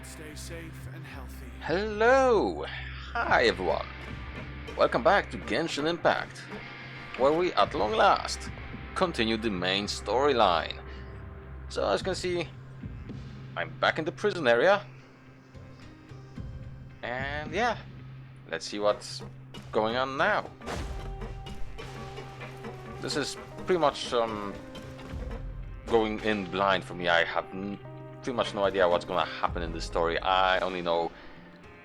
Stay safe and healthy. Hello! Hi everyone! Welcome back to Genshin Impact, where we at long last continue the main storyline. So as you can see, I'm back in the prison area. And yeah, let's see what's going on now. This is pretty much going in blind for me. I have pretty much no idea what's gonna happen in this story. I only know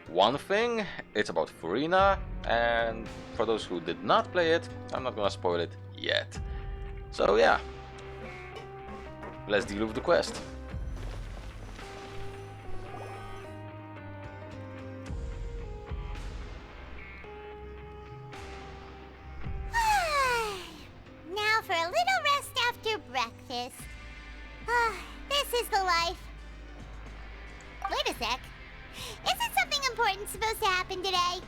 one thing, it's about Furina, and for those who did not play it, I'm not gonna spoil it yet. So yeah, let's deal with the quest. Now for a little rest after breakfast. This is the life. Wait a sec. Isn't something important supposed to happen today?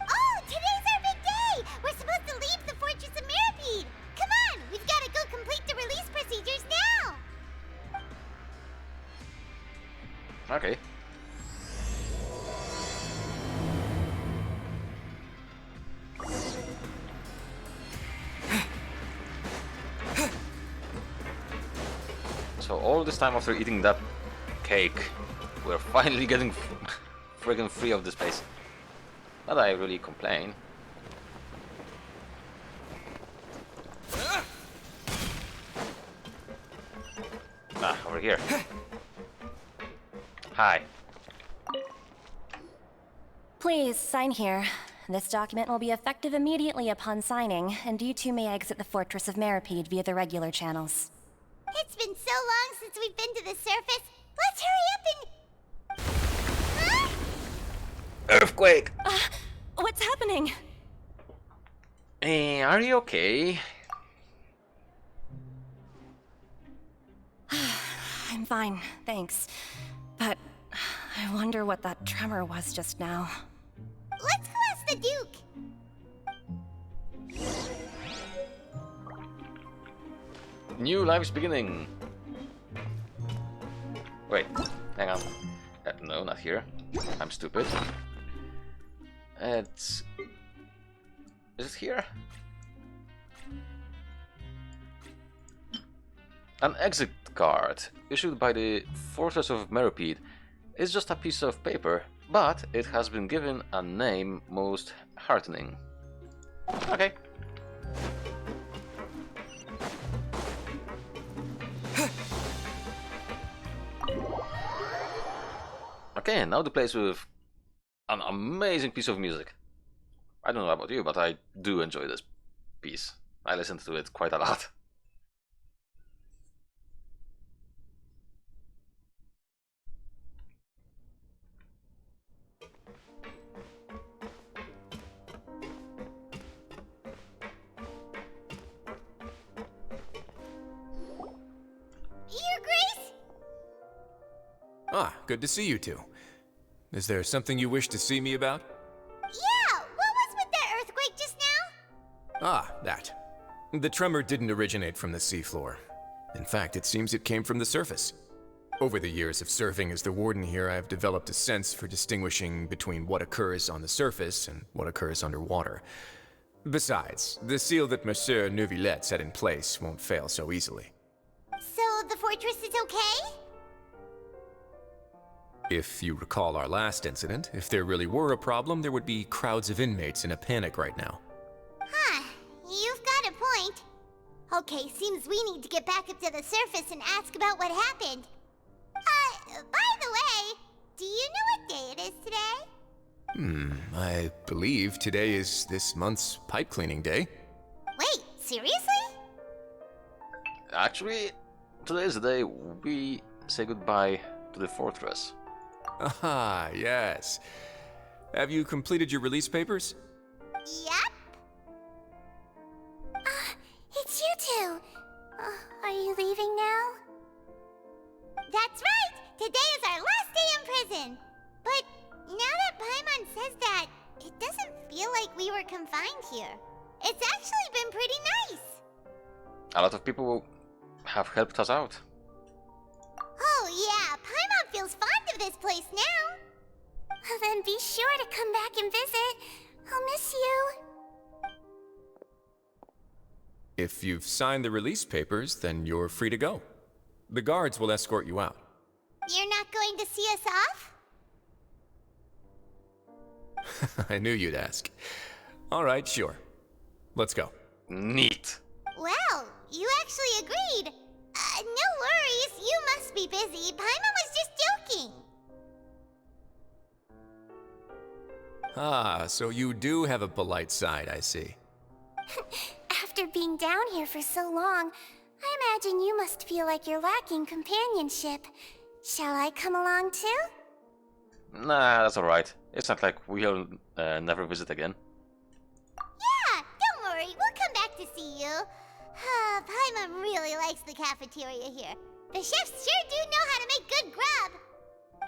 Oh, today's our big day! We're supposed to leave the Fortress of Maripede! Come on, we've got to go complete the release procedures now! Okay. So all this time after eating that cake, we're finally getting friggin' free of this place. Not that I really complain. Over here. Hi. Please, sign here. This document will be effective immediately upon signing, and you two may exit the Fortress of Maripede via the regular channels. It's been so long since we've been to the surface. Let's hurry up and... Huh? Earthquake! What's happening? Are you okay? I'm fine, thanks. But I wonder what that tremor was just now. Let's go ask the Duke. New life's beginning. Wait, hang on. No, not here. I'm stupid. It's... Is it here? An exit card issued by the Fortress of Maripede. It's just a piece of paper, but it has been given a name most heartening. Okay. Okay, now the place with an amazing piece of music. I don't know about you, but I do enjoy this piece. I listen to it quite a lot. Your Grace? Ah, good to see you two. Is there something you wish to see me about? Yeah, what was with that earthquake just now? Ah, that. The tremor didn't originate from the seafloor. In fact, it seems it came from the surface. Over the years of serving as the warden here, I've developed a sense for distinguishing between what occurs on the surface and what occurs underwater. Besides, the seal that Monsieur Neuvillette set in place won't fail so easily. So the fortress is okay? If you recall our last incident, if there really were a problem, there would be crowds of inmates in a panic right now. Huh, you've got a point. Okay, seems we need to get back up to the surface and ask about what happened. By the way, do you know what day it is today? I believe today is this month's pipe cleaning day. Wait, seriously? Actually, today is the day we say goodbye to the fortress. Ah, yes. Have you completed your release papers? Yep. It's you two. Are you leaving now? That's right! Today is our last day in prison! But now that Paimon says that, it doesn't feel like we were confined here. It's actually been pretty nice! A lot of people have helped us out. Oh yeah, Paimon feels fond love this place now. Then be sure to come back and visit. I'll miss you. If you've signed the release papers, then you're free to go. The guards will escort you out. You're not going to see us off? I knew you'd ask. All right, sure. Let's go. Neat. Well, you actually agreed. No worries, you must be busy. Paimon was just joking. Ah, so you do have a polite side, I see. After being down here for so long, I imagine you must feel like you're lacking companionship. Shall I come along too? Nah, that's alright. It's not like we'll never visit again. Yeah, don't worry, we'll come back to see you. Paimon really likes the cafeteria here. The chefs sure do know how to make good grub.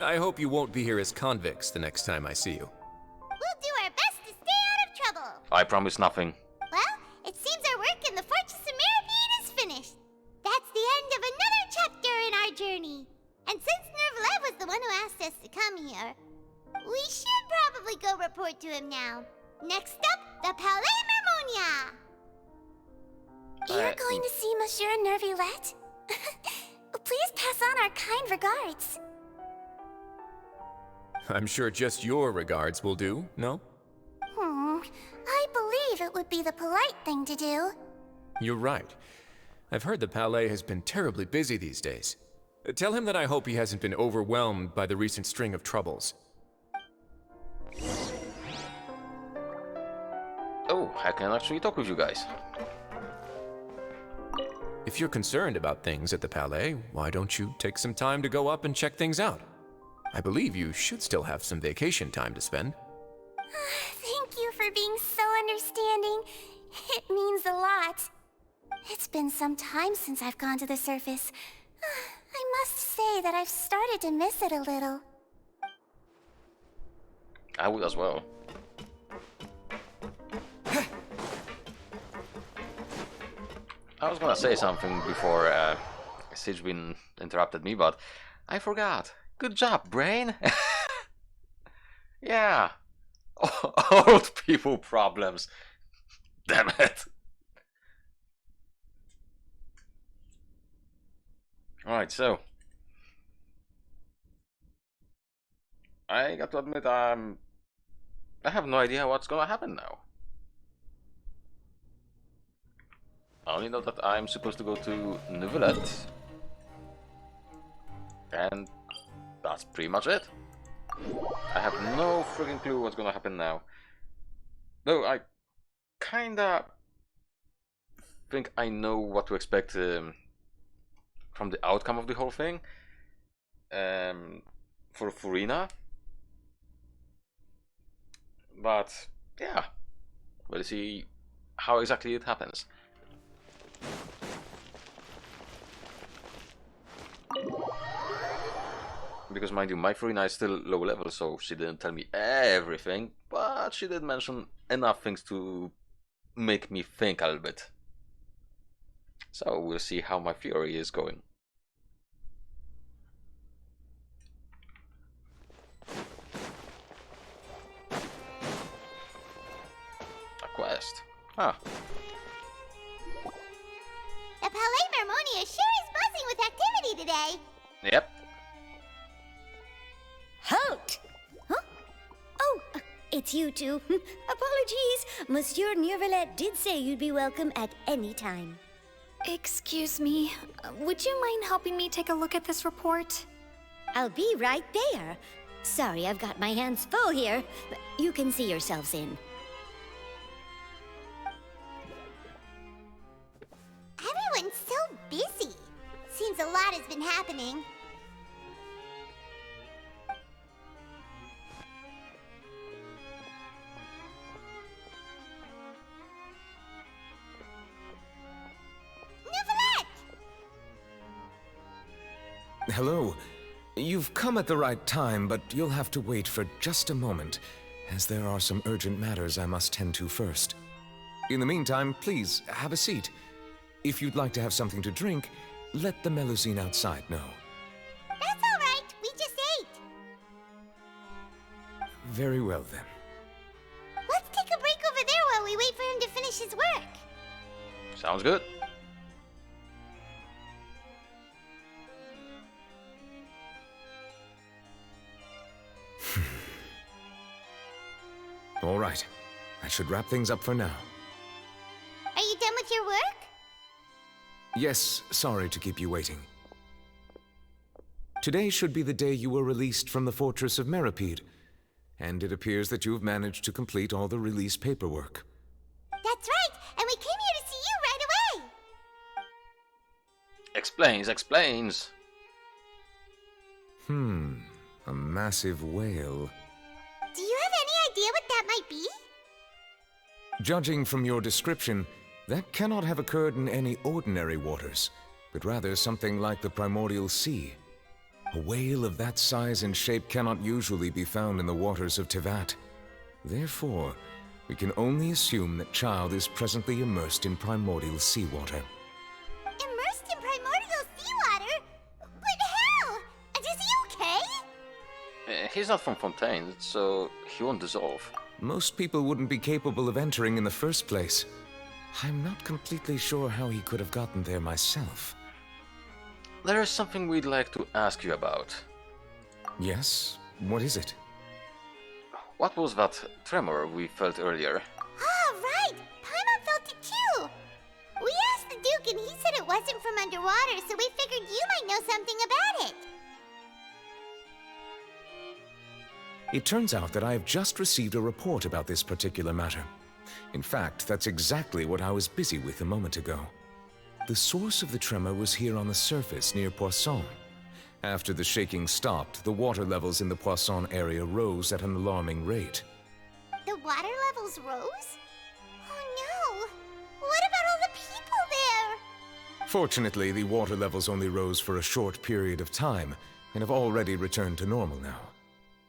I hope you won't be here as convicts the next time I see you. We'll do our best to stay out of trouble. I promise nothing. Well, it seems our work in the Fortress of Maripede is finished. That's the end of another chapter in our journey. And since Nervlev was the one who asked us to come here, we should probably go report to him now. Next up, the Palais Mermonia. You're going to see Monsieur Nervillette? Please pass on our kind regards. I'm sure just your regards will do, no? I believe it would be the polite thing to do. You're right. I've heard the Palais has been terribly busy these days. Tell him that I hope he hasn't been overwhelmed by the recent string of troubles. Oh, I can actually talk with you guys. If you're concerned about things at the Palais, why don't you take some time to go up and check things out? I believe you should still have some vacation time to spend. Thank you for being so understanding. It means a lot. It's been some time since I've gone to the surface. I must say that I've started to miss it a little. I would as well. I was gonna say something before Sijbin interrupted me, but I forgot. Good job, brain! Yeah. Old people problems. Damn it. Alright, so. I got to admit, I have no idea what's gonna happen now. I only know that I'm supposed to go to Neuvillette. And that's pretty much it. I have no freaking clue what's gonna happen now. Though I kinda think I know what to expect from the outcome of the whole thing. For Furina. But yeah, we'll see how exactly it happens. Because mind you, my Furina is still low level, so she didn't tell me everything, but she did mention enough things to make me think a little bit. So we'll see how my Fury is going. A quest. Huh. The Palais Mermonia sure is buzzing with activity today. Yep. Halt! Huh? Oh, it's you two. Apologies. Monsieur Neuvillette did say you'd be welcome at any time. Excuse me, would you mind helping me take a look at this report? I'll be right there. Sorry, I've got my hands full here. You can see yourselves in. Everyone's so busy. Seems a lot has been happening. Hello. You've come at the right time, but you'll have to wait for just a moment, as there are some urgent matters I must tend to first. In the meantime, please, have a seat. If you'd like to have something to drink, let the Melusine outside know. That's all right. We just ate. Very well then. Let's take a break over there while we wait for him to finish his work. Sounds good. All right. I should wrap things up for now. Are you done with your work? Yes, sorry to keep you waiting. Today should be the day you were released from the Fortress of Meripede, and it appears that you have managed to complete all the release paperwork. That's right, and we came here to see you right away. Explains. A massive whale. Do you have any idea what that might be? Judging from your description, that cannot have occurred in any ordinary waters, but rather something like the primordial sea. A whale of that size and shape cannot usually be found in the waters of Tevat. Therefore, we can only assume that Child is presently immersed in primordial seawater. Immersed in primordial seawater? But how? And is he okay? He's not from Fontaine, so he won't dissolve. Most people wouldn't be capable of entering in the first place. I'm not completely sure how he could have gotten there myself. There is something we'd like to ask you about. Yes? What is it? What was that tremor we felt earlier? Ah, right! Paimon felt it too! We asked the Duke and he said it wasn't from underwater, so we figured you might know something about it. It turns out that I have just received a report about this particular matter. In fact, that's exactly what I was busy with a moment ago. The source of the tremor was here on the surface near Poisson. After the shaking stopped, the water levels in the Poisson area rose at an alarming rate. The water levels rose? Oh no! What about all the people there? Fortunately, the water levels only rose for a short period of time and have already returned to normal now.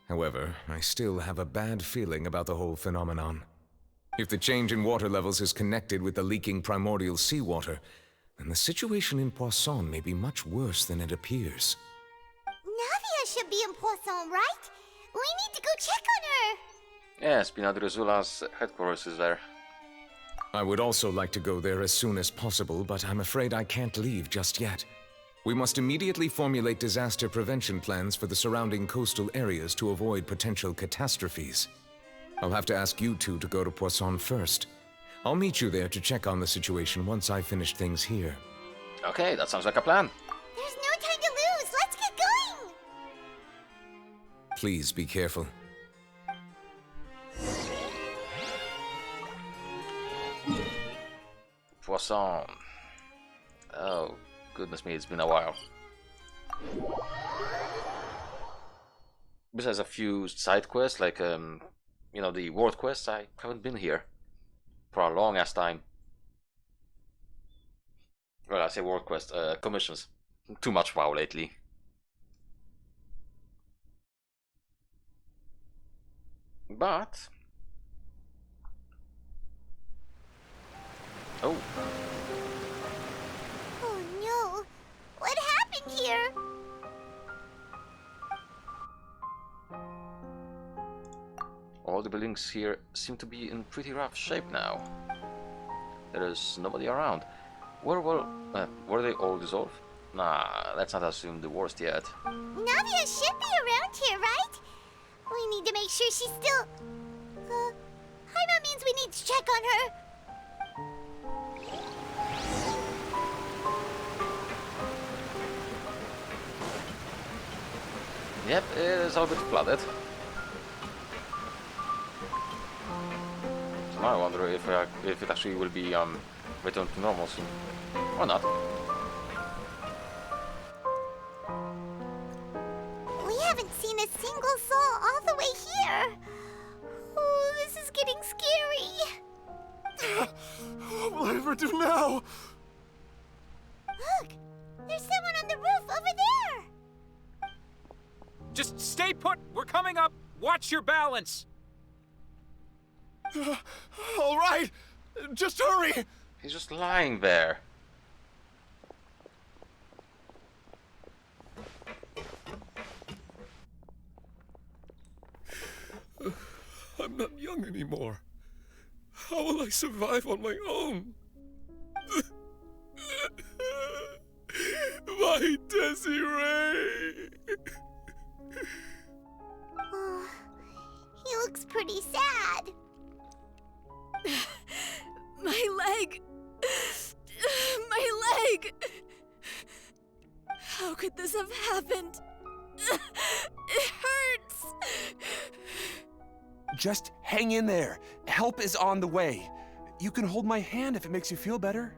However, I still have a bad feeling about the whole phenomenon. If the change in water levels is connected with the leaking primordial seawater, then the situation in Poisson may be much worse than it appears. Navia should be in Poisson, right? We need to go check on her! Yes, Pinadrizula's headquarters is there. I would also like to go there as soon as possible, but I'm afraid I can't leave just yet. We must immediately formulate disaster prevention plans for the surrounding coastal areas to avoid potential catastrophes. I'll have to ask you two to go to Poisson first. I'll meet you there to check on the situation once I've finished things here. Okay, that sounds like a plan. There's no time to lose! Let's get going! Please be careful. Poisson. Oh, goodness me, it's been a while. Besides a few side quests, like, you know, the world quests, I haven't been here for a long ass time. Well, I say world quest, commissions. Too much WoW lately. But... oh. Oh no! What happened here? All the buildings here seem to be in pretty rough shape now. There is nobody around. Were they all dissolved? Nah, let's not assume the worst yet. Navia should be around here, right? We need to make sure she's still... Paimon means we need to check on her. Yep, it is all a bit flooded. So now I wonder if it actually will be returned to normal soon. Or not. We haven't seen a single soul all the way here. Oh, this is getting scary. What will I ever do now? Look, there's someone on the roof over there. Just stay put! We're coming up! Watch your balance! All right, just hurry. He's just lying there. I'm not young anymore. How will I survive on my own? My Desiree! Oh, he looks pretty sad. My leg! My leg! How could this have happened? It hurts! Just hang in there. Help is on the way. You can hold my hand if it makes you feel better.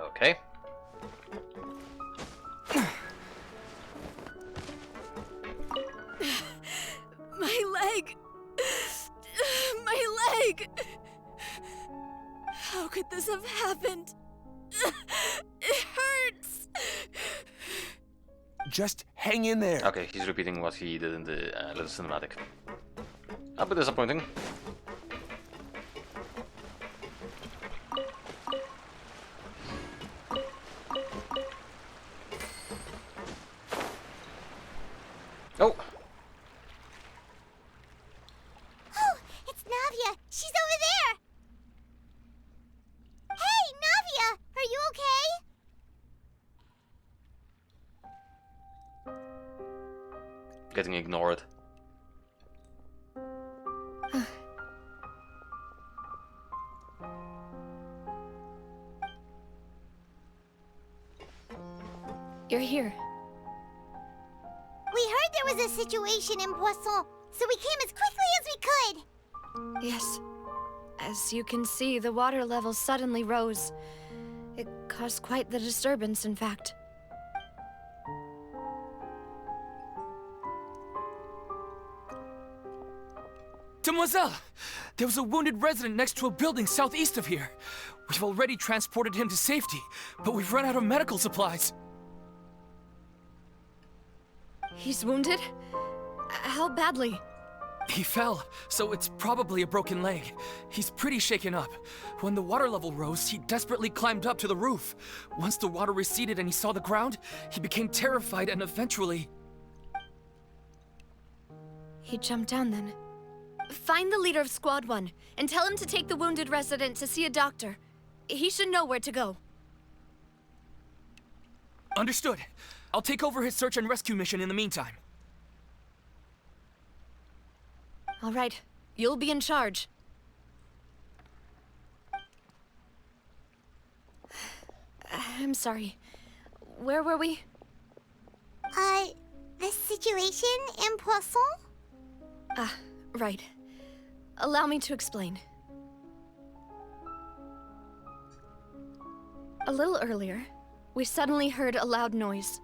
Okay. My leg! My leg! How could this have happened? It hurts! Just hang in there. Okay, he's repeating what he did in the little cinematic. A bit disappointing. Oh! Oh, it's Navia. She's over there. Hey, Navia, are you okay? Getting ignored. You're here. We heard there was a situation in Poisson, so we came as quickly as we could. Yes. As you can see, the water level suddenly rose. It caused quite the disturbance, in fact. Demoiselle! There was a wounded resident next to a building southeast of here. We've already transported him to safety, but we've run out of medical supplies. He's wounded? How badly? He fell, so it's probably a broken leg. He's pretty shaken up. When the water level rose, he desperately climbed up to the roof. Once the water receded and he saw the ground, he became terrified and eventually... He jumped down then. Find the leader of Squad 1 and tell him to take the wounded resident to see a doctor. He should know where to go. Understood. I'll take over his search and rescue mission in the meantime. All right. You'll be in charge. I'm sorry. Where were we? The situation in Poisson? Ah, right. Allow me to explain. A little earlier, we suddenly heard a loud noise.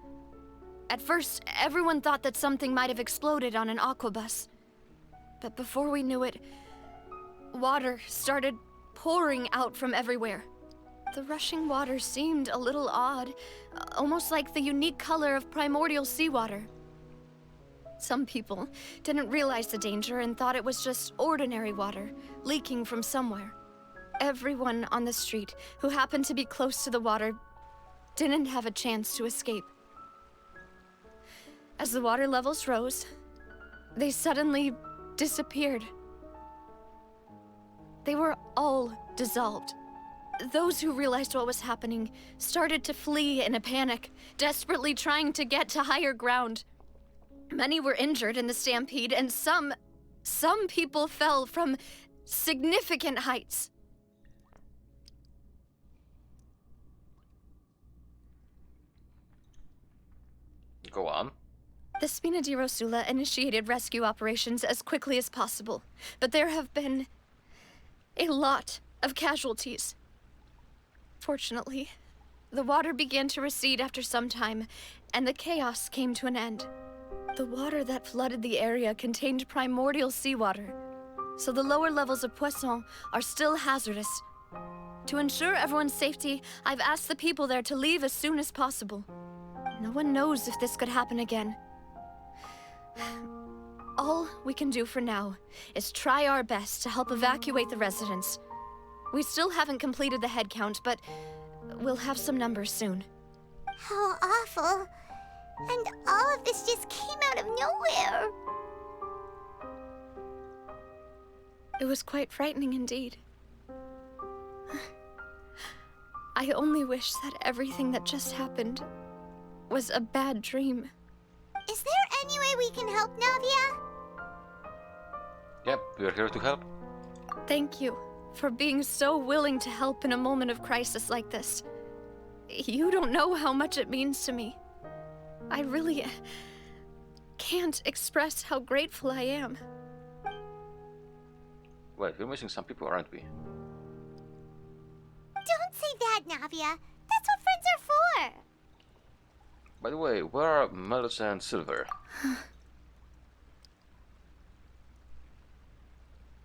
At first, everyone thought that something might have exploded on an aquabus. But before we knew it, water started pouring out from everywhere. The rushing water seemed a little odd, almost like the unique color of primordial seawater. Some people didn't realize the danger and thought it was just ordinary water leaking from somewhere. Everyone on the street who happened to be close to the water didn't have a chance to escape. As the water levels rose, they suddenly disappeared. They were all dissolved. Those who realized what was happening started to flee in a panic, desperately trying to get to higher ground. Many were injured in the stampede, and some people fell from significant heights. Go on. The Spina di Rosula initiated rescue operations as quickly as possible, but there have been a lot of casualties. Fortunately, the water began to recede after some time, and the chaos came to an end. The water that flooded the area contained primordial seawater, so the lower levels of Poisson are still hazardous. To ensure everyone's safety, I've asked the people there to leave as soon as possible. No one knows if this could happen again. All we can do for now is try our best to help evacuate the residents. We still haven't completed the head count, but we'll have some numbers soon. How awful. And all of this just came out of nowhere. It was quite frightening indeed. I only wish that everything that just happened was a bad dream. Is there any way we can help, Navia? Yep, we're here to help. Thank you for being so willing to help in a moment of crisis like this. You don't know how much it means to me. I really can't express how grateful I am. Wait, we're missing some people, aren't we? Don't say that, Navia. That's what friends are for. By the way, where are Melus and Silver?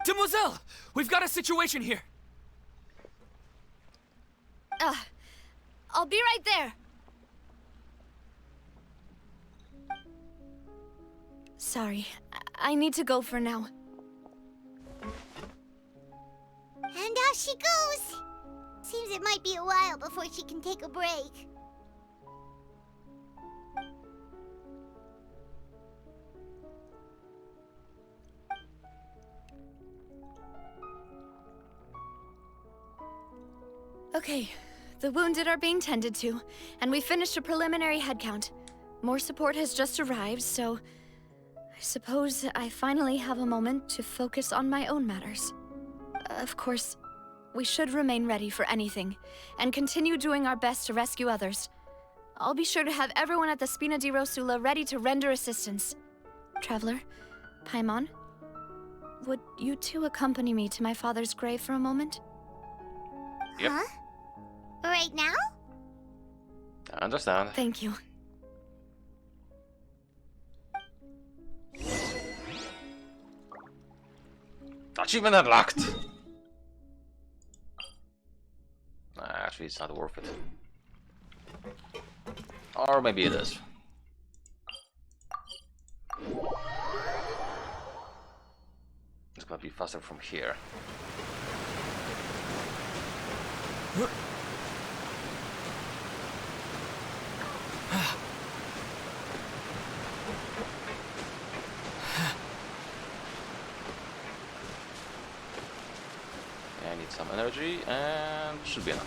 Demoiselle! We've got a situation here! I'll be right there. Sorry, I need to go for now. And off she goes. Seems it might be a while before she can take a break. Okay, the wounded are being tended to, and we finished a preliminary head count. More support has just arrived, so I suppose I finally have a moment to focus on my own matters. Of course, we should remain ready for anything, and continue doing our best to rescue others. I'll be sure to have everyone at the Spina di Rosula ready to render assistance. Traveler, Paimon, would you two accompany me to my father's grave for a moment? Yep. Huh? Right now? I understand. Thank you. Achievement unlocked! Nah, actually, it's not worth it. Or maybe it is. It's gonna be faster from here. I need some energy and should be enough.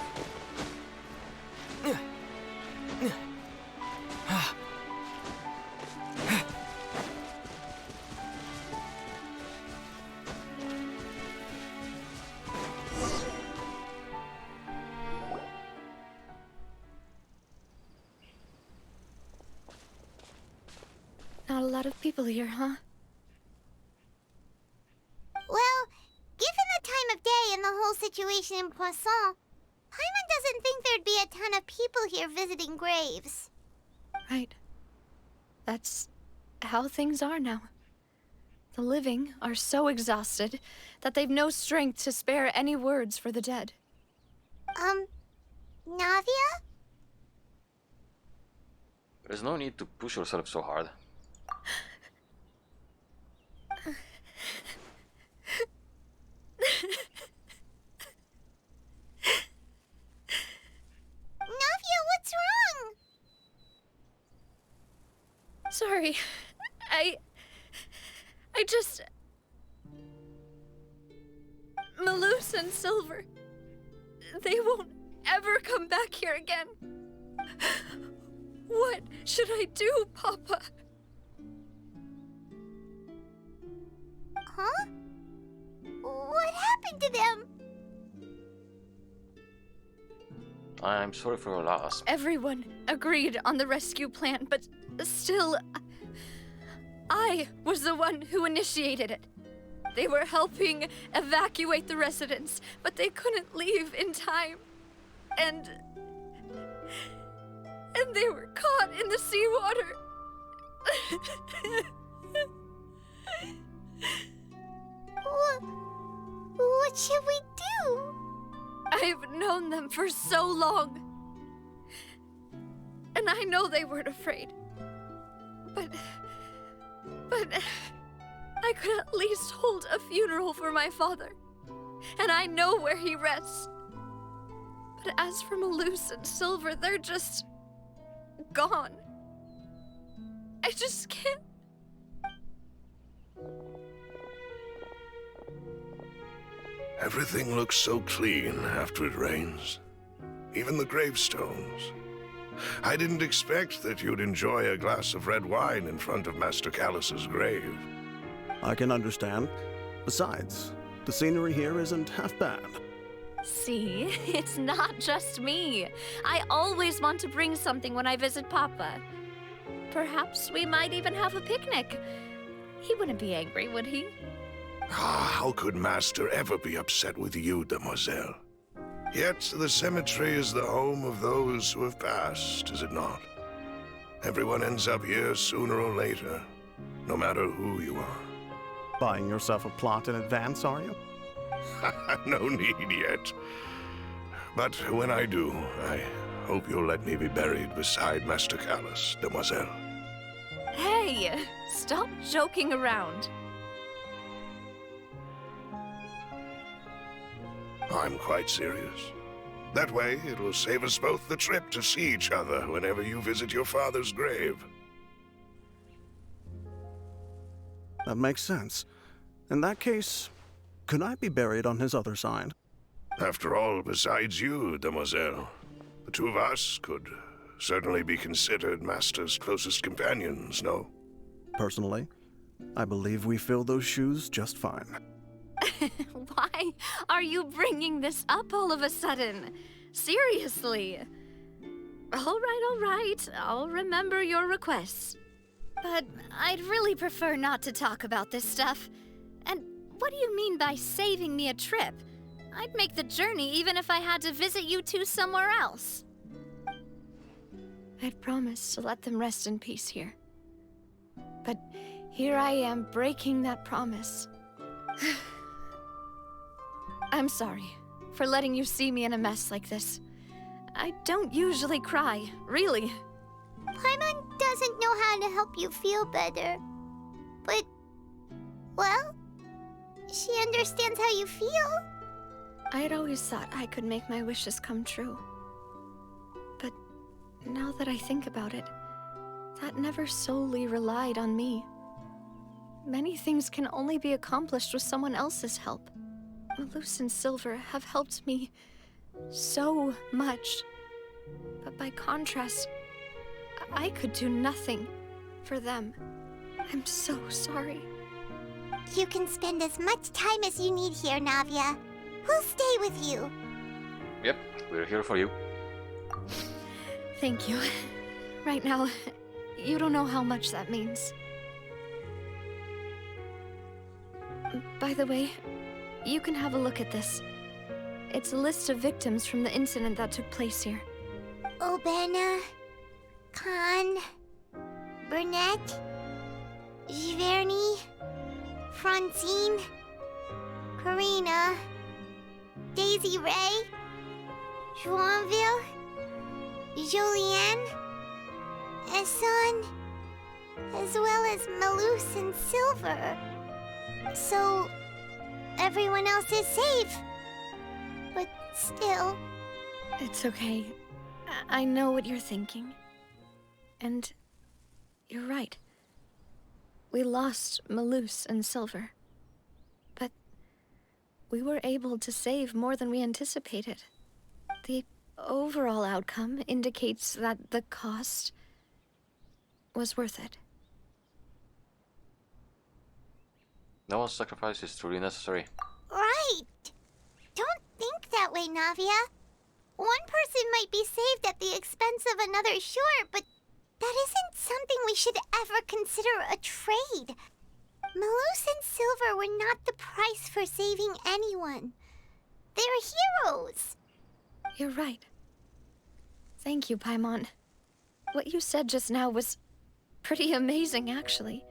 Not a lot of people here, huh? Well, given the time of day and the whole situation in Poisson, Paimon doesn't think there'd be a ton of people here visiting graves. Right. That's how things are now. The living are so exhausted that they've no strength to spare any words for the dead. Navia? There's no need to push yourself so hard. Navia, what's wrong? Sorry. I just... Melus and Silver... They won't ever come back here again. What should I do, Papa? Huh? What happened to them? I'm sorry for your loss. Everyone agreed on the rescue plan, but still... I was the one who initiated it. They were helping evacuate the residents, but they couldn't leave in time. And they were caught in the seawater. What should we do? I've known them for so long. And I know they weren't afraid. But I could at least hold a funeral for my father. and I know where he rests. But as for Malus and Silver, they're just gone. I just can't. Everything looks so clean after it rains. Even the gravestones. I didn't expect that you'd enjoy a glass of red wine in front of Master Callus's grave. I can understand. Besides, the scenery here isn't half bad. See, it's not just me. I always want to bring something when I visit Papa. Perhaps we might even have a picnic. He wouldn't be angry, would he? How could Master ever be upset with you, Demoiselle? Yet the cemetery is the home of those who have passed, is it not? Everyone ends up here sooner or later, no matter who you are. Buying yourself a plot in advance, are you? No need yet. But when I do, I hope you'll let me be buried beside Master Callus, Demoiselle. Hey, stop joking around. I'm quite serious. That way, it will save us both the trip to see each other whenever you visit your father's grave. That makes sense. In that case, could I be buried on his other side? After all, besides you, Demoiselle, the two of us could certainly be considered Master's closest companions, no? Personally, I believe we fill those shoes just fine. Why are you bringing this up all of a sudden? Seriously. All right. I'll remember your requests. But I'd really prefer not to talk about this stuff. And what do you mean by saving me a trip? I'd make the journey even if I had to visit you two somewhere else. I'd promised to let them rest in peace here. But here I am breaking that promise. I'm sorry for letting you see me in a mess like this. I don't usually cry, really. Paimon doesn't know how to help you feel better. But, well, she understands how you feel. I had always thought I could make my wishes come true. But now that I think about it, that never solely relied on me. Many things can only be accomplished with someone else's help. Malus and Silver have helped me so much. But by contrast, I could do nothing for them. I'm so sorry. You can spend as much time as you need here, Navia. We'll stay with you. Yep, we're here for you. Thank you. Right now, you don't know how much that means. By the way, you can have a look at this. It's a list of victims from the incident that took place here. Obena, Khan, Burnett, Giverny, Francine, Karina, Daisy Ray, Joinville, Julianne, Esson, as well as Malus and Silver. So, everyone else is safe. But still... It's okay. I know what you're thinking. And you're right. We lost Malus and Silver. But we were able to save more than we anticipated. The overall outcome indicates that the cost was worth it. No one's sacrifice is truly necessary. Right! Don't think that way, Navia. One person might be saved at the expense of another, sure, but that isn't something we should ever consider a trade. Malus and Silver were not the price for saving anyone. They're heroes. You're right. Thank you, Paimon. What you said just now was pretty amazing, actually.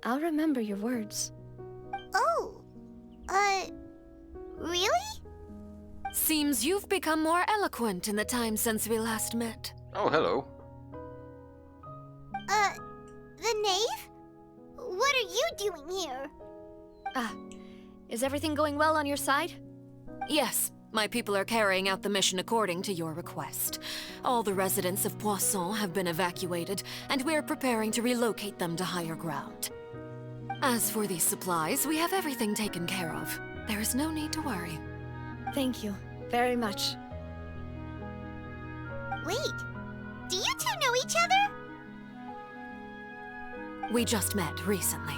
I'll remember your words. Oh, really? Seems you've become more eloquent in the time since we last met. Oh, hello. The knave? What are you doing here? Ah, Is everything going well on your side? Yes, my people are carrying out the mission according to your request. All the residents of Poisson have been evacuated, and we're preparing to relocate them to higher ground. As for these supplies, we have everything taken care of. There is no need to worry. Thank you very much. Wait, do you two know each other? We just met recently.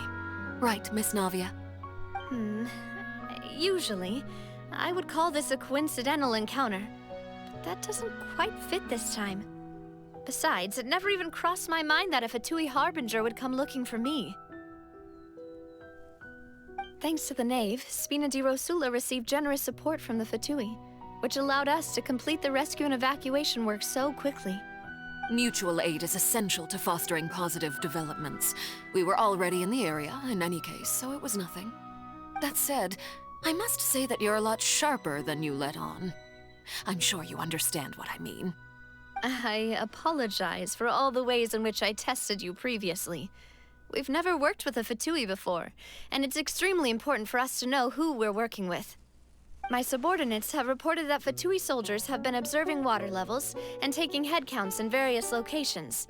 Right, Miss Navia? Usually, I would call this a coincidental encounter. But that doesn't quite fit this time. Besides, it never even crossed my mind that a Fatui Harbinger would come looking for me. Thanks to the Knave, Spina di Rosula received generous support from the Fatui, which allowed us to complete the rescue and evacuation work so quickly. Mutual aid is essential to fostering positive developments. We were already in the area, in any case, so it was nothing. That said, I must say that you're a lot sharper than you let on. I'm sure you understand what I mean. I apologize for all the ways in which I tested you previously. We've never worked with a Fatui before, and it's extremely important for us to know who we're working with. My subordinates have reported that Fatui soldiers have been observing water levels and taking head counts in various locations.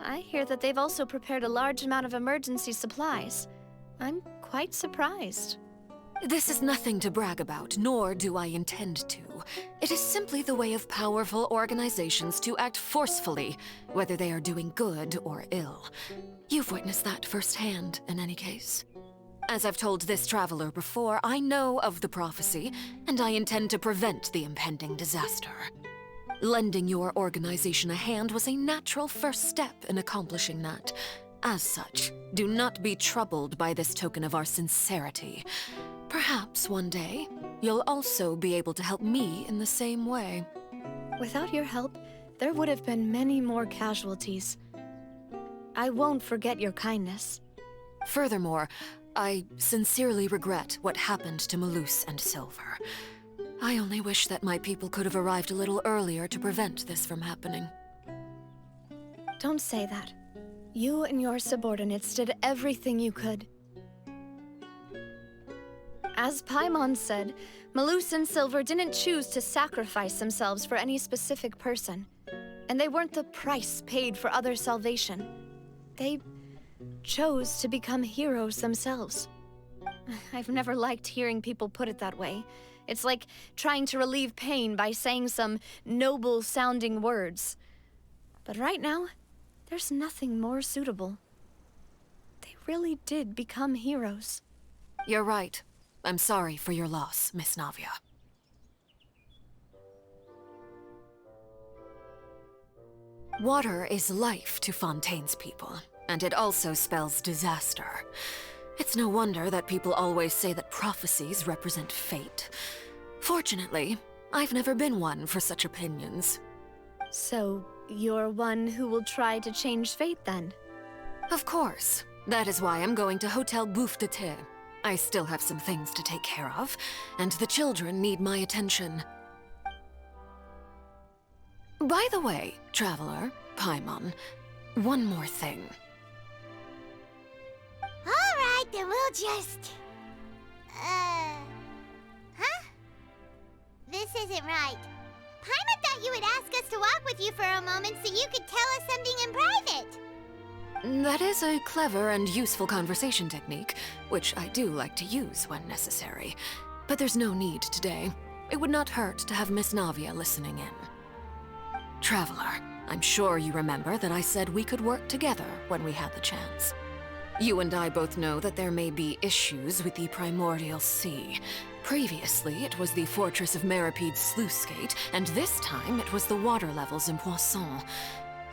I hear that they've also prepared a large amount of emergency supplies. I'm quite surprised. This is nothing to brag about, nor do I intend to. It is simply the way of powerful organizations to act forcefully, whether they are doing good or ill. You've witnessed that firsthand, in any case. As I've told this traveler before, I know of the prophecy, and I intend to prevent the impending disaster. Lending your organization a hand was a natural first step in accomplishing that. As such, do not be troubled by this token of our sincerity. Perhaps one day, you'll also be able to help me in the same way. Without your help, there would have been many more casualties. I won't forget your kindness. Furthermore, I sincerely regret what happened to Malus and Silver. I only wish that my people could have arrived a little earlier to prevent this from happening. Don't say that. You and your subordinates did everything you could. As Paimon said, Malus and Silver didn't choose to sacrifice themselves for any specific person. And they weren't the price paid for other salvation. They chose to become heroes themselves. I've never liked hearing people put it that way. It's like trying to relieve pain by saying some noble-sounding words. But right now, there's nothing more suitable. They really did become heroes. You're right. I'm sorry for your loss, Miss Navia. Water is life to Fontaine's people, and it also spells disaster. It's no wonder that people always say that prophecies represent fate. Fortunately, I've never been one for such opinions. So, you're one who will try to change fate, then? Of course. That is why I'm going to Hotel Bouffe de Thé. I still have some things to take care of, and the children need my attention. By the way, Traveler, Paimon, one more thing. Alright, then we'll just... Huh? This isn't right. Paimon thought you would ask us to walk with you for a moment so you could tell us something in private. That is a clever and useful conversation technique, which I do like to use when necessary. But there's no need today. It would not hurt to have Miss Navia listening in. Traveler, I'm sure you remember that I said we could work together when we had the chance. You and I both know that there may be issues with the Primordial Sea. Previously, it was the Fortress of Meripede's sluice gate, and this time it was the water levels in Poisson.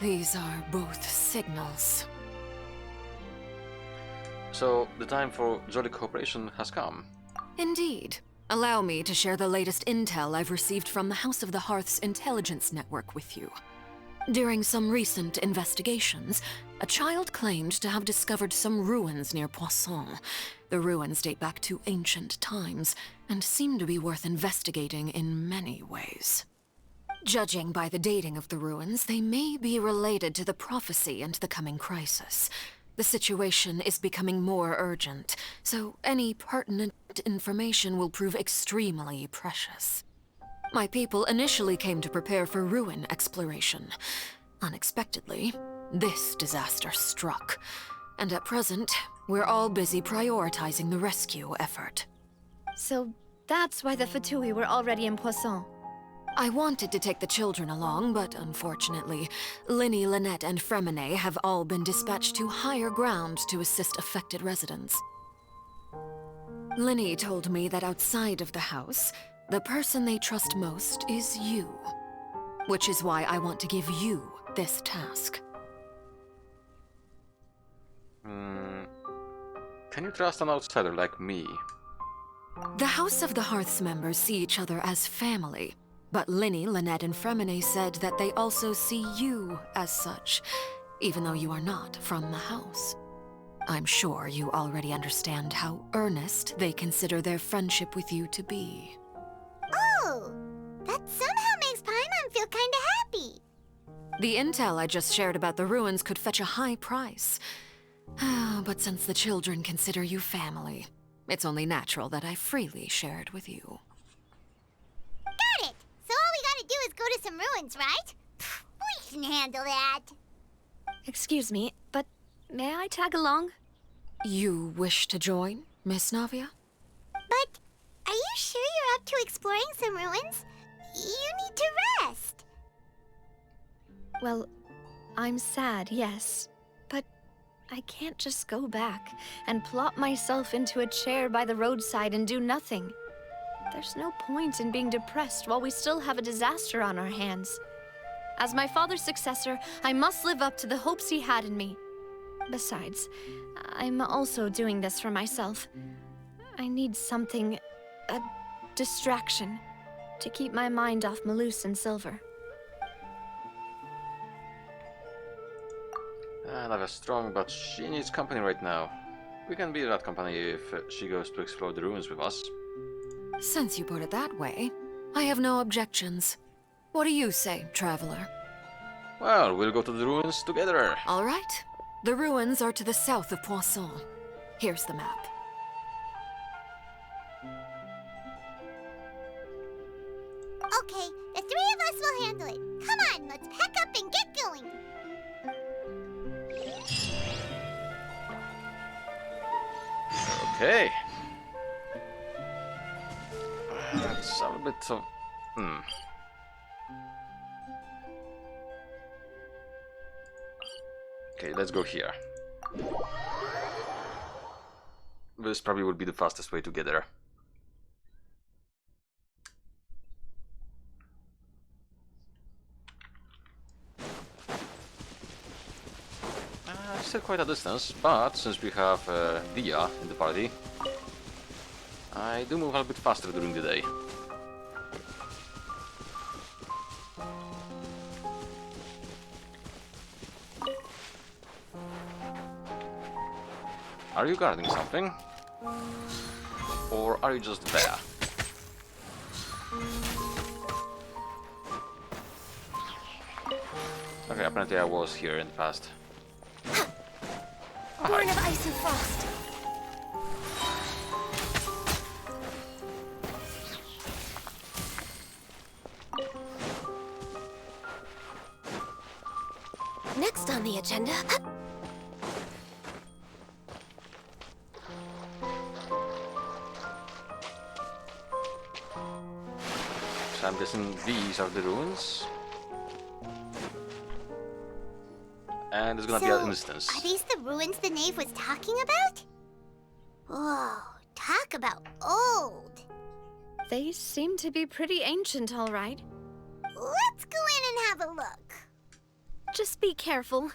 These are both signals. So, the time for jolly cooperation has come. Indeed. Allow me to share the latest intel I've received from the House of the Hearth's intelligence network with you. During some recent investigations, a child claimed to have discovered some ruins near Poisson. The ruins date back to ancient times, and seem to be worth investigating in many ways. Judging by the dating of the ruins, they may be related to the prophecy and the coming crisis. The situation is becoming more urgent, so any pertinent that information will prove extremely precious. My people initially came to prepare for ruin exploration. Unexpectedly, this disaster struck, and at present, we're all busy prioritizing the rescue effort. So that's why the Fatui were already in Poisson. I wanted to take the children along, but unfortunately, Linny, Lynette, and Fremine have all been dispatched to higher ground to assist affected residents. Linny told me that outside of the house, the person they trust most is you. Which is why I want to give you this task. Can you trust an outsider like me? The House of the Hearth's members see each other as family, but Linny, Lynette, and Fremine said that they also see you as such, even though you are not from the house. I'm sure you already understand how earnest they consider their friendship with you to be. Oh, that somehow makes Paimon feel kinda happy. The intel I just shared about the ruins could fetch a high price. But since the children consider you family, it's only natural that I freely share it with you. Got it! So all we gotta do is go to some ruins, right? We can handle that. Excuse me, but may I tag along? You wish to join, Miss Navia? But are you sure you're up to exploring some ruins? You need to rest. Well, I'm sad, yes. But I can't just go back and plop myself into a chair by the roadside and do nothing. There's no point in being depressed while we still have a disaster on our hands. As my father's successor, I must live up to the hopes he had in me. Besides, I'm also doing this for myself. I need something, a distraction, to keep my mind off Malus and Silver. Navia's strong, but she needs company right now. We can be that company if she goes to explore the ruins with us. Since you put it that way, I have no objections. What do you say, traveler? Well, we'll go to the ruins together. All right. The ruins are to the south of Poisson. Here's the map. Okay, the three of us will handle it. Come on, let's pack up and get going. Okay. That's a bit of... Okay, let's go here. This probably would be the fastest way to get there. Still quite a distance, but since we have Dia in the party, I do move a bit faster during the day. Are you guarding something? Or are you just there? Okay, apparently I was here in the past. Born of ice and frost. Next on the agenda. So I'm guessing these are the ruins. And there's gonna be an instance. Are these the ruins the knave was talking about? Whoa, talk about old. They seem to be pretty ancient, all right. Let's go in and have a look. Just be careful.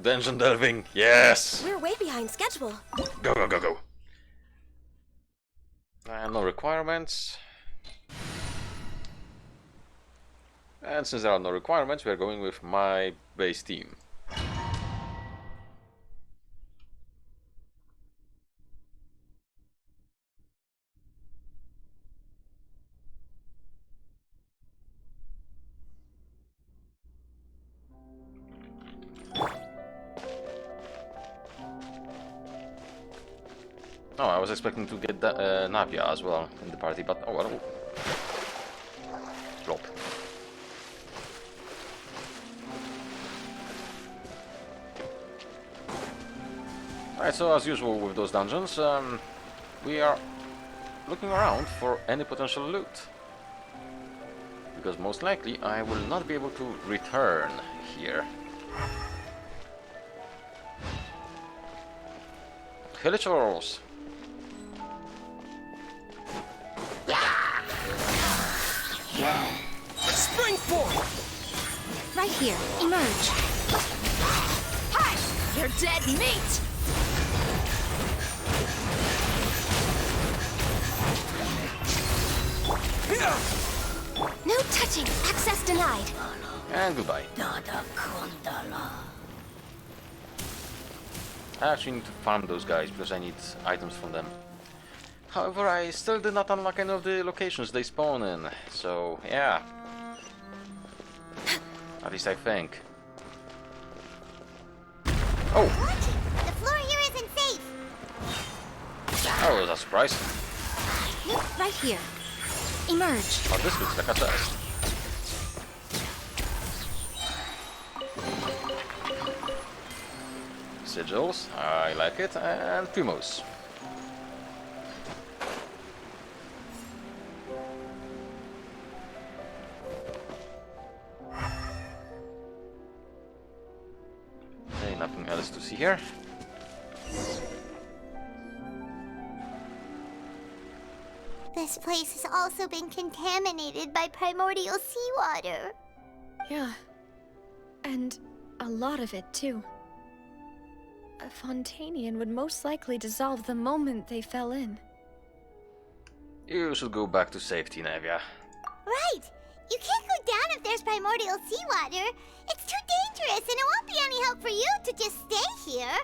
Dungeon delving, yes! We're way behind schedule. Go, go, go, go. No requirements. And since there are no requirements, we are going with my base team. Oh, I was expecting to get Navia as well in the party, but oh well. Flop. Alright, so as usual with those dungeons, we are looking around for any potential loot. Because most likely I will not be able to return here. Hilichurls! Spring forth! Right here. Emerge. Hi! You're dead meat! No touching! Access denied! And goodbye. I actually need to farm those guys because I need items from them. However, I still did not unlock any of the locations they spawn in, so yeah. At least I think. Oh! The floor here isn't safe! That was a surprise. Right here. Emerge. Oh, this looks like a chest. Sigils, I like it, and Primos. Okay, nothing else to see here. This place has also been contaminated by primordial seawater. Yeah. And a lot of it, too. A Fontainian would most likely dissolve the moment they fell in. You should go back to safety, Navia. Right! You can't go down if there's primordial seawater. It's too dangerous, and it won't be any help for you to just stay here.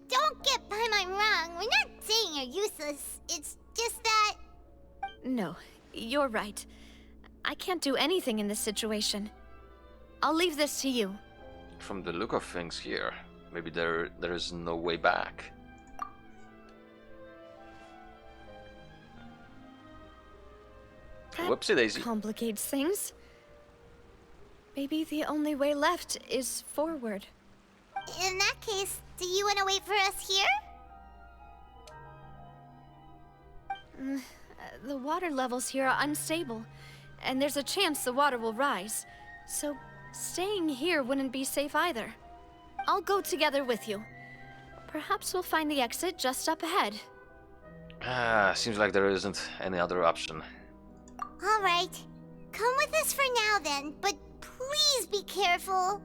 Don't get Paimon wrong. We're not saying you're useless. It's just that... No, you're right. I can't do anything in this situation. I'll leave this to you. From the look of things here, maybe there is no way back. That Whoopsie daisy. complicates things. Maybe the only way left is forward. In that case, do you want to wait for us here? The water levels here are unstable, and there's a chance the water will rise. So staying here wouldn't be safe either. I'll go together with you. Perhaps we'll find the exit just up ahead. Seems like there isn't any other option. All right. Come with us for now then, but please be careful.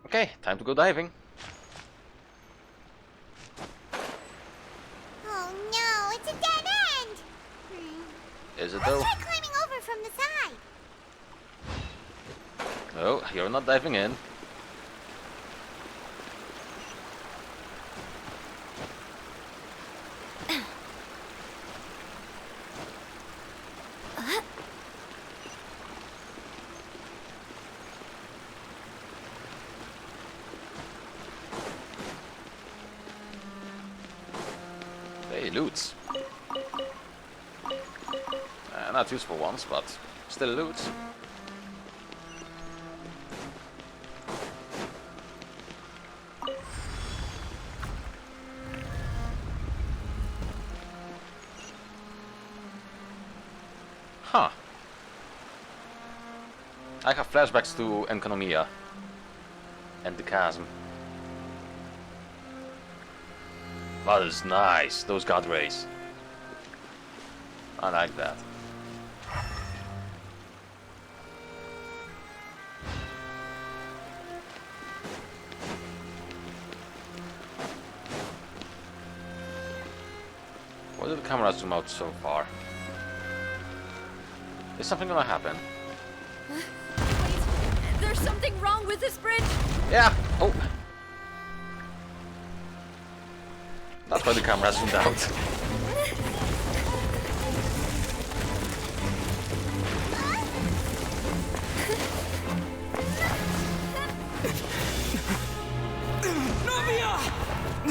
Okay, time to go diving. Oh no, it's a dead end! Is it Let's though? try climbing over from the side. No, you're not diving in. Hey, loots. Not useful ones, but still loot. Huh. I have flashbacks to Enconomia and the Chasm. That is nice, those god rays. I like that. Why did the camera zoom out so far? Is something gonna happen? Wait, there's something wrong with this bridge? Yeah! Oh! That's why the camera zoomed out. Oh,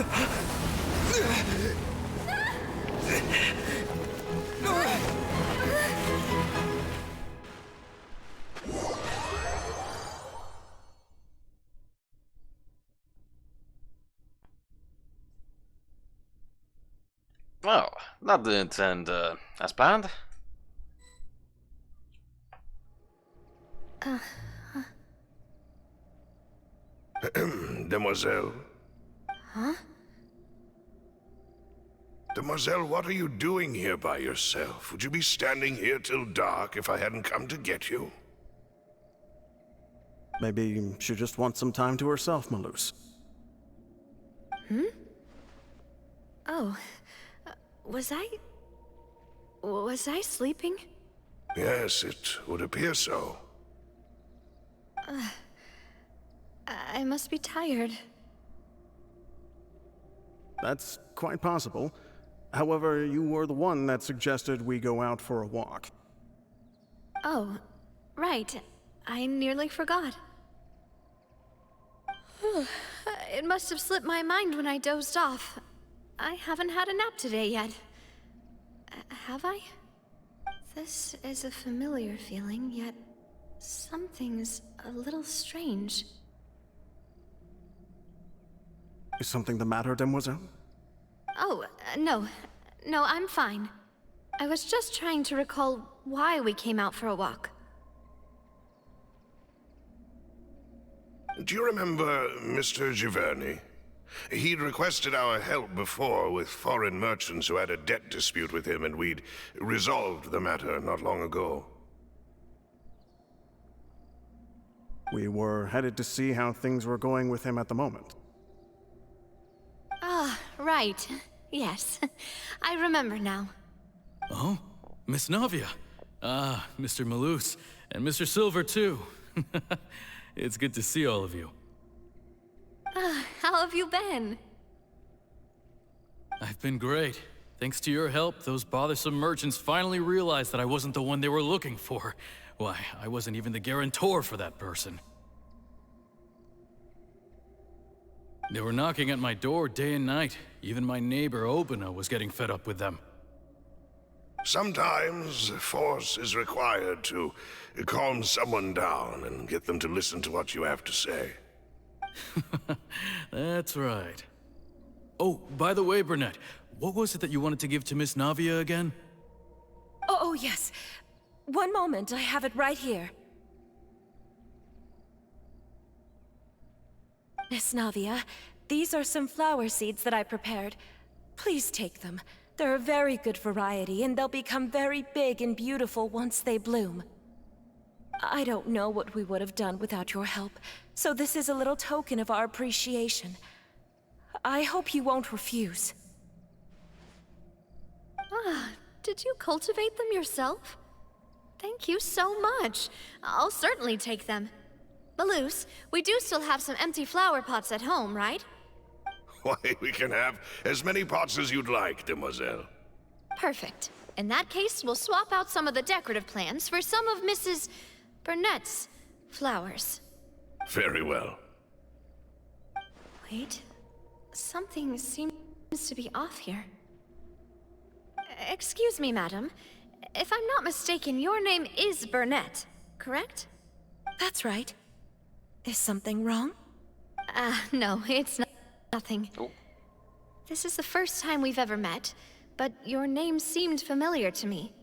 that didn't end as planned. Demoiselle. Huh? Demoiselle, what are you doing here by yourself? Would you be standing here till dark if I hadn't come to get you? Maybe she just wants some time to herself, Malus. Hmm? Oh, was I sleeping? Yes, it would appear so. I must be tired. That's quite possible. However, you were the one that suggested we go out for a walk. Oh, right. I nearly forgot. It must have slipped my mind when I dozed off. I haven't had a nap today yet. Have I? This is a familiar feeling, yet something's a little strange. Is something the matter, Demoiselle? Oh, no. No, I'm fine. I was just trying to recall why we came out for a walk. Do you remember Mr. Giverny? He'd requested our help before with foreign merchants who had a debt dispute with him, and we'd resolved the matter not long ago. We were headed to see how things were going with him at the moment. Ah, right. Yes. I remember now. Oh, Miss Navia. Ah, Mr. Malus, and Mr. Silver, too. It's good to see all of you. How have you been? I've been great. Thanks to your help, those bothersome merchants finally realized that I wasn't the one they were looking for. Why, I wasn't even the guarantor for that person. They were knocking at my door day and night. Even my neighbor, Obina, was getting fed up with them. Sometimes force is required to calm someone down and get them to listen to what you have to say. That's right. Oh, by the way, Burnett, what was it that you wanted to give to Miss Navia again? Oh, yes. One moment, I have it right here. Miss Navia, these are some flower seeds that I prepared. Please take them. They're a very good variety, and they'll become very big and beautiful once they bloom. I don't know what we would have done without your help, so this is a little token of our appreciation. I hope you won't refuse. Ah, did you cultivate them yourself? Thank you so much. I'll certainly take them. Malus, we do still have some empty flower pots at home, right? Why, we can have as many pots as you'd like, Demoiselle. Perfect. In that case, we'll swap out some of the decorative plants for some of Mrs. Burnett's flowers. Very well. Wait. Something seems to be off here. Excuse me, madam. If I'm not mistaken, your name is Burnett, correct? That's right. Is something wrong? No, it's nothing. Oh. This is the first time we've ever met, but your name seemed familiar to me.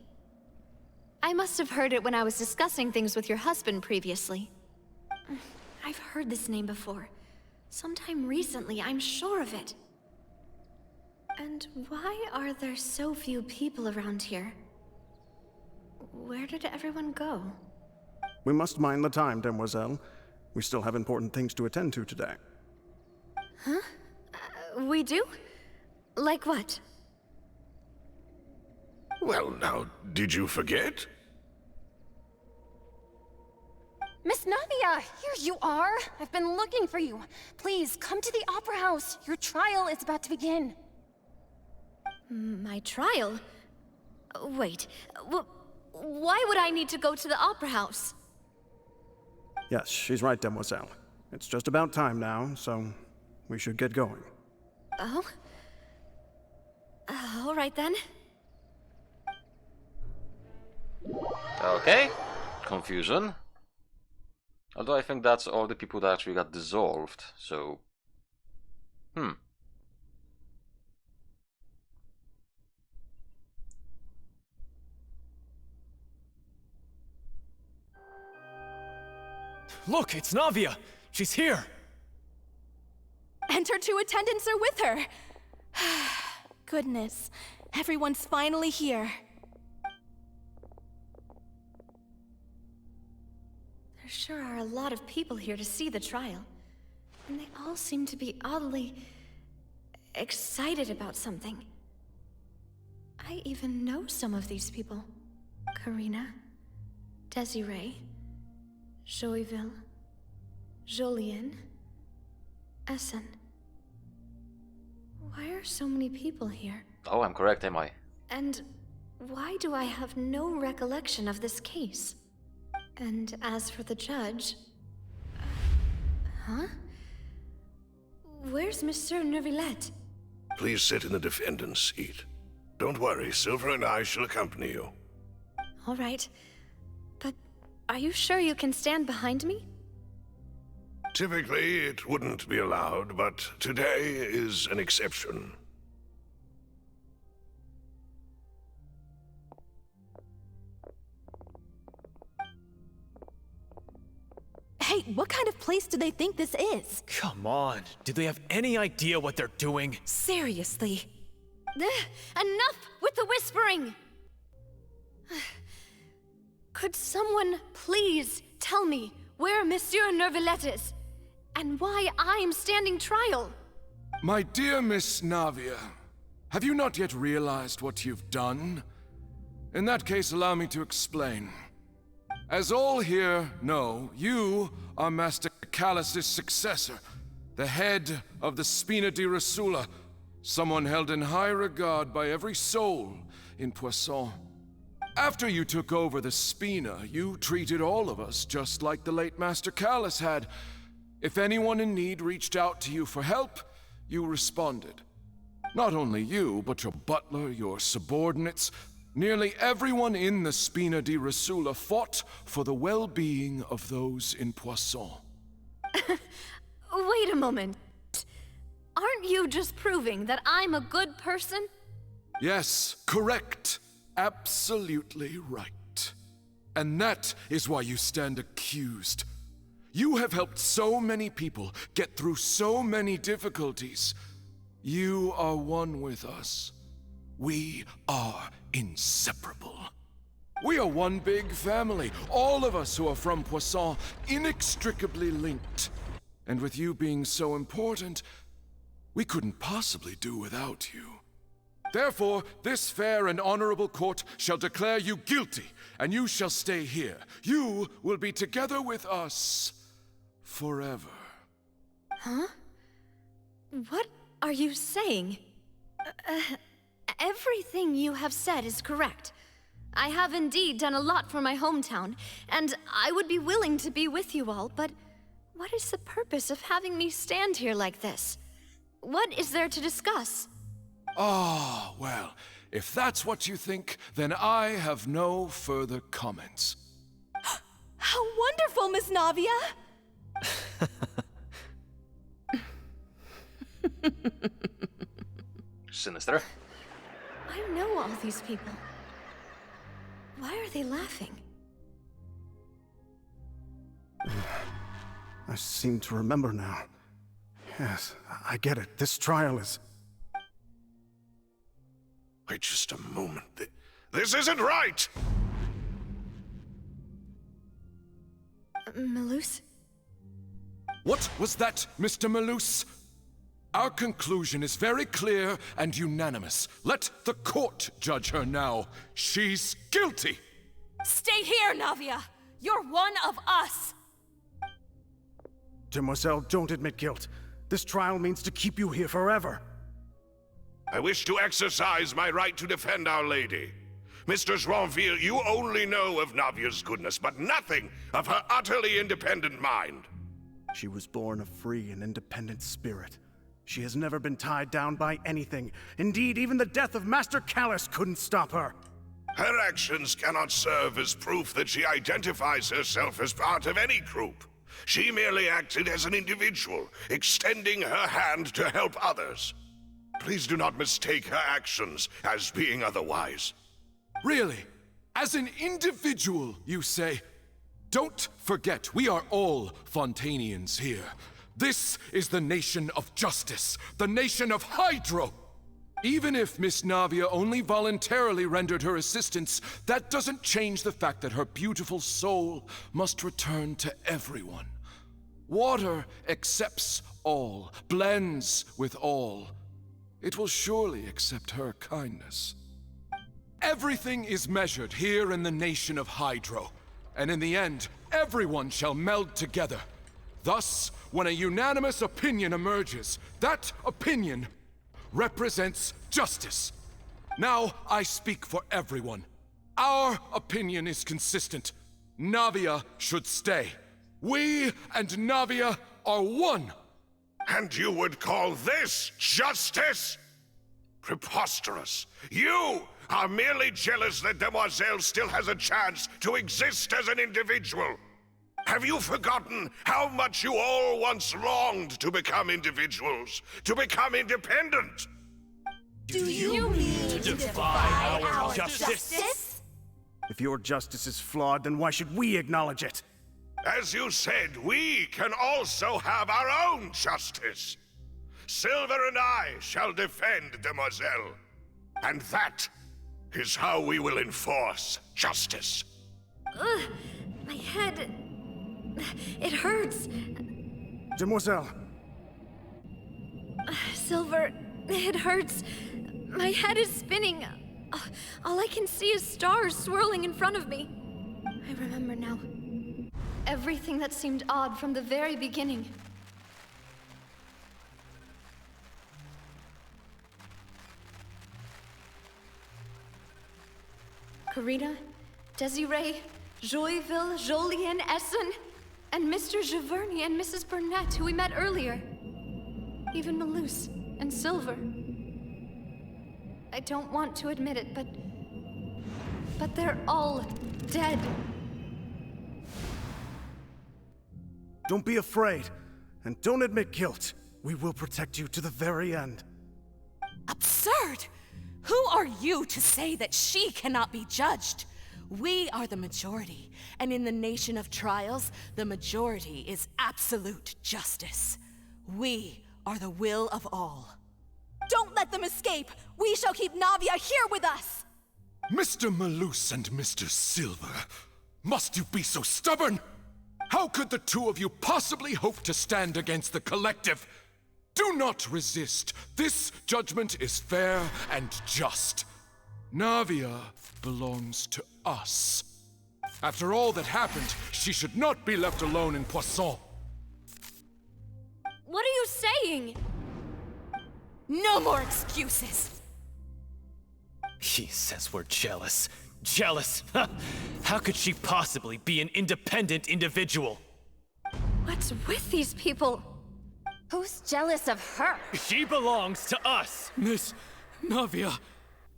I must have heard it when I was discussing things with your husband previously. I've heard this name before. Sometime recently, I'm sure of it. And why are there so few people around here? Where did everyone go? We must mind the time, Demoiselle. We still have important things to attend to today. Huh? We do? Like what? Well, now, did you forget? Miss Navia, here you are. I've been looking for you. Please, come to the Opera House. Your trial is about to begin. My trial? Wait, why would I need to go to the Opera House? Yes, she's right, Demoiselle. It's just about time now, so we should get going. Oh? All right then. Okay. Confusion. Although I think that's all the people that actually got dissolved, so... Look, it's Navia! She's here! And her two attendants are with her! Goodness, everyone's finally here. There sure are a lot of people here to see the trial. And they all seem to be oddly... excited about something. I even know some of these people. Karina, Desiree, Joyville, Jolien, Essen. Why are so many people here? Oh, I'm correct, am I? And why do I have no recollection of this case? And as for the judge... Huh? Where's Monsieur Neuvillette? Please sit in the defendant's seat. Don't worry, Silver and I shall accompany you. All right. But are you sure you can stand behind me? Typically, it wouldn't be allowed, but today is an exception. Hey, what kind of place do they think this is? Come on, do they have any idea what they're doing? Seriously. Enough with the whispering! Could someone please tell me where Monsieur Neuvillette is? And why I'm standing trial? My dear Miss Navia, have you not yet realized what you've done? In that case, allow me to explain. As all here know, you are Master Callus's successor, the head of the Spina di Rosula, someone held in high regard by every soul in Poisson. After you took over the Spina, you treated all of us just like the late Master Callus had. If anyone in need reached out to you for help, you responded. Not only you, but your butler, your subordinates, nearly everyone in the Spina di Rosula fought for the well-being of those in Poisson. Wait a moment. Aren't you just proving that I'm a good person? Yes, correct. Absolutely right. And that is why you stand accused. You have helped so many people get through so many difficulties. You are one with us. We are inseparable. We are one big family, all of us who are from Poisson, inextricably linked. And with you being so important, we couldn't possibly do without you. Therefore, this fair and honorable court shall declare you guilty, and you shall stay here. You will be together with us forever. Huh? What are you saying? Everything you have said is correct. I have indeed done a lot for my hometown, and I would be willing to be with you all, but what is the purpose of having me stand here like this? What is there to discuss? Ah, well, if that's what you think, then I have no further comments. How wonderful, Miss Navia! Sinister. I know all these people. Why are they laughing? I seem to remember now. Yes, I get it. This trial is... Wait just a moment. This isn't right! Malus? What was that, Mr. Malus? Our conclusion is very clear and unanimous. Let the court judge her now. She's guilty! Stay here, Navia! You're one of us! Demoiselle, don't admit guilt. This trial means to keep you here forever. I wish to exercise my right to defend Our Lady. Mr. Joinville, you only know of Navia's goodness, but nothing of her utterly independent mind. She was born a free and independent spirit. She has never been tied down by anything. Indeed, even the death of Master Callus couldn't stop her. Her actions cannot serve as proof that she identifies herself as part of any group. She merely acted as an individual, extending her hand to help others. Please do not mistake her actions as being otherwise. Really? As an individual, you say? Don't forget, we are all Fontainians here. This is the nation of justice, the nation of Hydro! Even if Miss Navia only voluntarily rendered her assistance, that doesn't change the fact that her beautiful soul must return to everyone. Water accepts all, blends with all. It will surely accept her kindness. Everything is measured here in the nation of Hydro, and in the end, everyone shall meld together. Thus, when a unanimous opinion emerges, that opinion represents justice. Now I speak for everyone. Our opinion is consistent. Navia should stay. We and Navia are one. And you would call this justice? Preposterous. You are merely jealous that Demoiselle still has a chance to exist as an individual. Have you forgotten how much you all once longed to become individuals, to become independent? Do you mean to defy our justice? If your justice is flawed, then why should we acknowledge it? As you said, we can also have our own justice. Silver and I shall defend Demoiselle. And that is how we will enforce justice. Ugh, my head... it hurts. Demoiselle. Silver, it hurts. My head is spinning. All I can see is stars swirling in front of me. I remember now. Everything that seemed odd from the very beginning. Karina, Desiree, Joyville, Jolien, Essen, and Mr. Giverny and Mrs. Burnett, who we met earlier. Even Malus and Silver. I don't want to admit it, but they're all dead. Don't be afraid, and don't admit guilt. We will protect you to the very end. Absurd! Who are you to say that she cannot be judged? We are the majority, and in the nation of trials, the majority is absolute justice. We are the will of all. Don't let them escape! We shall keep Navia here with us! Mr. Malus and Mr. Silver, must you be so stubborn? How could the two of you possibly hope to stand against the collective? Do not resist. This judgment is fair and just. Navia belongs to us. After all that happened, she should not be left alone in Poisson. What are you saying? No more excuses! He says we're jealous. Jealous? How could she possibly be an independent individual? What's with these people? Who's jealous of her? She belongs to us! Miss Navia,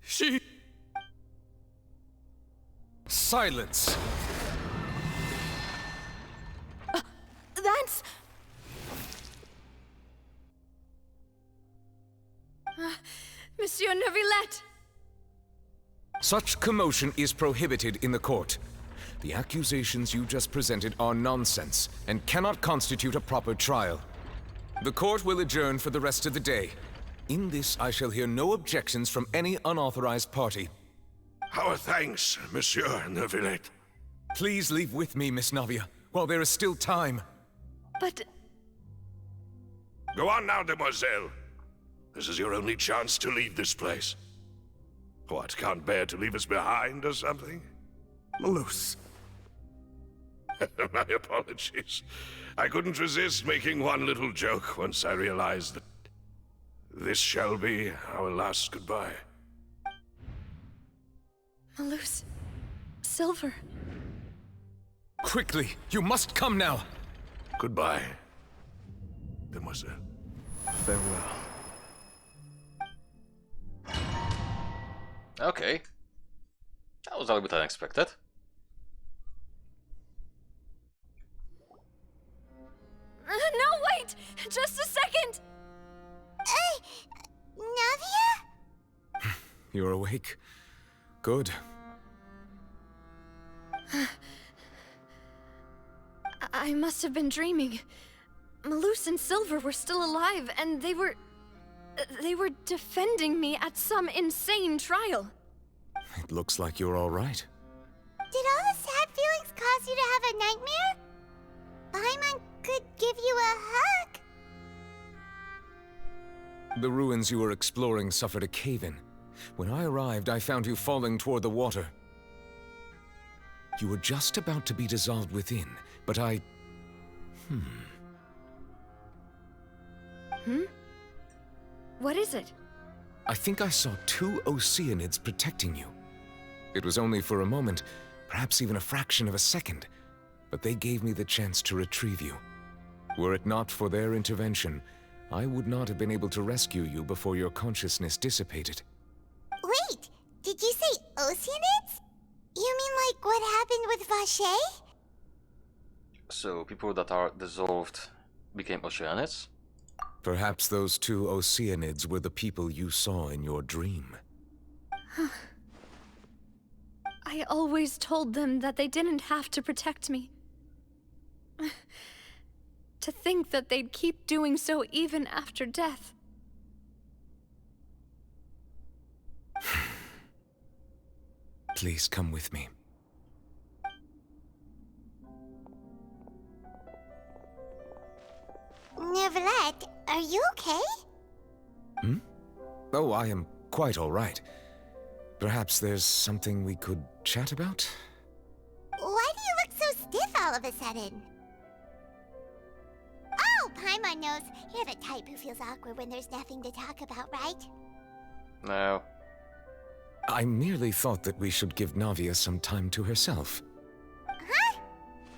she... Silence! That's... Monsieur Neuvillette! Such commotion is prohibited in the court. The accusations you just presented are nonsense and cannot constitute a proper trial. The court will adjourn for the rest of the day. In this, I shall hear no objections from any unauthorized party. Our thanks, Monsieur Neuvillette. Please leave with me, Miss Navia, while there is still time. But... Go on now, Demoiselle. This is your only chance to leave this place. What, can't bear to leave us behind or something? Malus. My apologies. I couldn't resist making one little joke once I realized that this shall be our last goodbye. Malus... Silver... Quickly, you must come now! Goodbye, Demoiselle. Farewell. Okay. That was a little bit unexpected. No, wait! Just a second! Navia? You're awake. Good. I must have been dreaming. Malus and Silver were still alive, and they were defending me at some insane trial. It looks like you're all right. Did all the sad feelings cause you to have a nightmare? Paimon could give you a hug. The ruins you were exploring suffered a cave-in. When I arrived, I found you falling toward the water. You were just about to be dissolved within, but I... What is it? I think I saw 2 Oceanids protecting you. It was only for a moment, perhaps even a fraction of a second, but they gave me the chance to retrieve you. Were it not for their intervention, I would not have been able to rescue you before your consciousness dissipated. Wait, did you say Oceanids? You mean like what happened with Vache? So, people that are dissolved became Oceanids? Perhaps those 2 Oceanids were the people you saw in your dream. I always told them that they didn't have to protect me. To think that they'd keep doing so even after death. Please come with me. Neuvillette, are you okay? Oh, I am quite all right. Perhaps there's something we could chat about? Why do you look so stiff all of a sudden? Oh, Paimon knows. You're the type who feels awkward when there's nothing to talk about, right? No. I merely thought that we should give Navia some time to herself. Huh?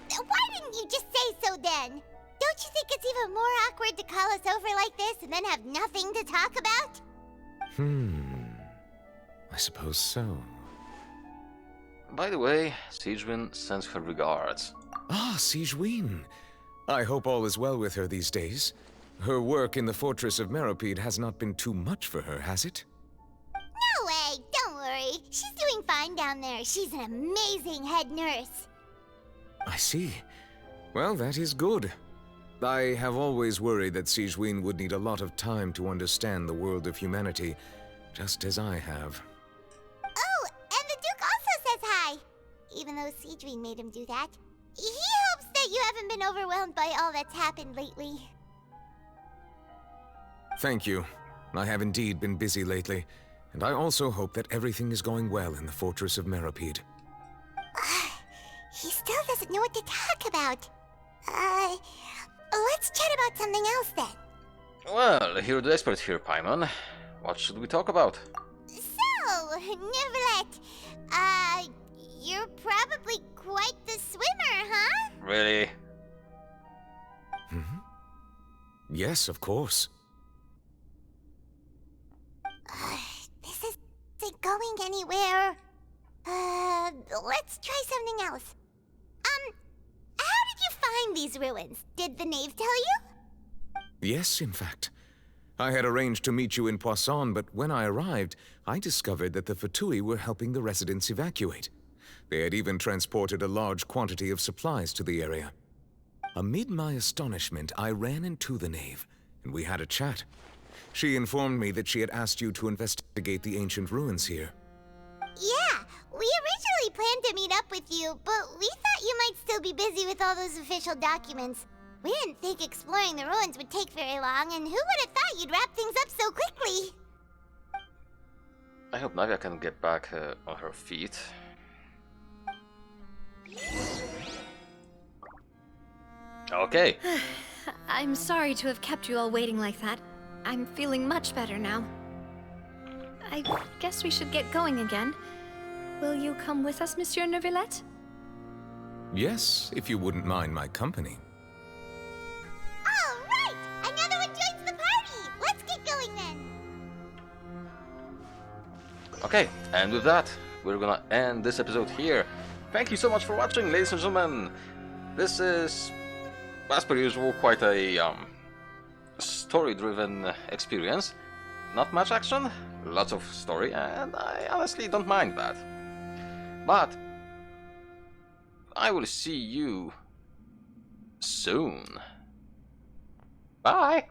Why didn't you just say so then? Don't you think it's even more awkward to call us over like this and then have nothing to talk about? I suppose so. By the way, Sigewinne sends her regards. Ah, Sigewinne. I hope all is well with her these days. Her work in the Fortress of Meropide has not been too much for her, has it? No way, don't worry. She's doing fine down there. She's an amazing head nurse. I see. Well, that is good. I have always worried that Sigewinne would need a lot of time to understand the world of humanity, just as I have. Oh, and the Duke also says hi. Even though Sigewinne made him do that. He hopes that you haven't been overwhelmed by all that's happened lately. Thank you. I have indeed been busy lately, and I also hope that everything is going well in the Fortress of Meropide. He still doesn't know what to talk about. Let's chat about something else then. Well, you're the expert here, Paimon. What should we talk about? So, Neuvillette, you're probably quite the swimmer, huh? Really? Yes, of course. This isn't going anywhere. Let's try something else. How did you find these ruins? Did the knave tell you? Yes, in fact. I had arranged to meet you in Poisson, but when I arrived, I discovered that the Fatui were helping the residents evacuate. They had even transported a large quantity of supplies to the area. Amid my astonishment, I ran into the knave, and we had a chat. She informed me that she had asked you to investigate the ancient ruins here. Yeah, we originally planned to meet up with you, but we thought you might still be busy with all those official documents. We didn't think exploring the ruins would take very long, and who would have thought you'd wrap things up so quickly? I hope Navia can get back on her feet. Okay. I'm sorry to have kept you all waiting like that. I'm feeling much better now. I guess we should get going again. Will you come with us, Monsieur Neuvillette? Yes, if you wouldn't mind my company. All right! Another one joins the party! Let's get going then! Okay, and with that, we're gonna end this episode here. Thank you so much for watching, ladies and gentlemen. This is, as per usual, quite a story-driven experience. Not much action, lots of story, and I honestly don't mind that. But I will see you soon. Bye!